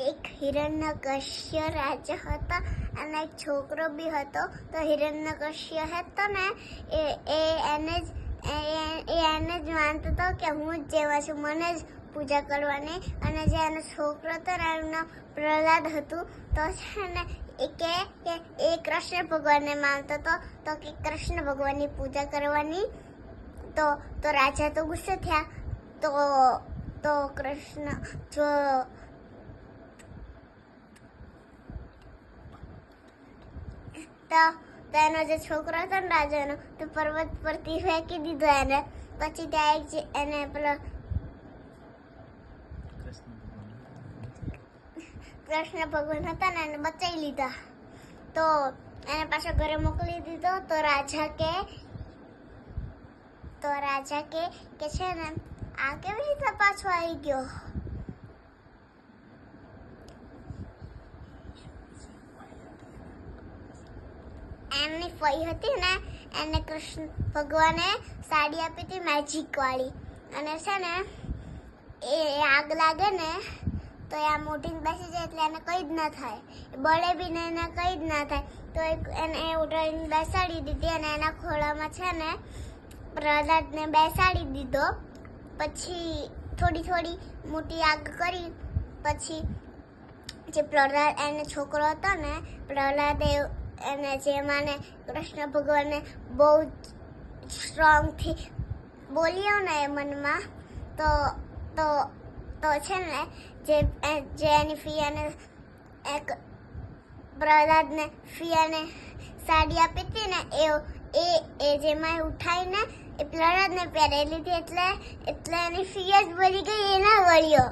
એક હિરણ્યકશ્ય રાજા હતા અને એક છોકરો બી હતો. તો હિરણ્યકશ્ય હતો ને એને જ માનતો હતો કે હું જ જેવા છું, મને જ પૂજા કરવાની. અને જે એનો છોકરો હતો ને એનું નામ પ્રહલાદ હતું. તો છે ને એ કૃષ્ણ ભગવાનને માનતો હતો. તો કે કૃષ્ણ ભગવાનની પૂજા કરવાની. તો રાજા તો ગુસ્સે થયા. તો કૃષ્ણ તો એનો જે છોકરો હતો ને રાજાનો, તો પર્વત પરથી ફેંકી દીધો એને. પછી ત્યાં એને પેલો કૃષ્ણ ભગવાન હતા ને એને બચાવી લીધા. તો એને પાછો ઘરે મોકલી દીધો. તો રાજા કે છે ને આ કેવી રીતે પાછો આવી ગયો? એમની ફઈ હતી ને એને કૃષ્ણ ભગવાને સાડી આપી હતી મેજિક વાળી. અને છે ને એ આગ લાગે ને તો એ આ મોઢીને બેસી જાય એટલે એને કંઈ જ ના થાય, બળે બી ને એને કંઈ જ ના થાય. તો એને ઉઠાડીને બેસાડી દીધી અને એના ખોળામાં છે ને પ્રહલાદને બેસાડી દીધો. પછી થોડી મોટી આગ કરી. પછી જે પ્રહલાદ એને છોકરો હતો ને પ્રહલાદે એને જેમાં કૃષ્ણ ભગવાનને બહુ સ્ટ્રોંગથી બોલ્યો ને એ મનમાં. તો છે ને જે એની ફિયાને પ્રહલાદને ફિયાને સાડી આપી હતી ને એ જેમાં ઉઠાવીને એ પ્રહલાદને પહેરી લીધી. એટલે એની ફિયા જ બોલી ગઈ, એના વળ્યો.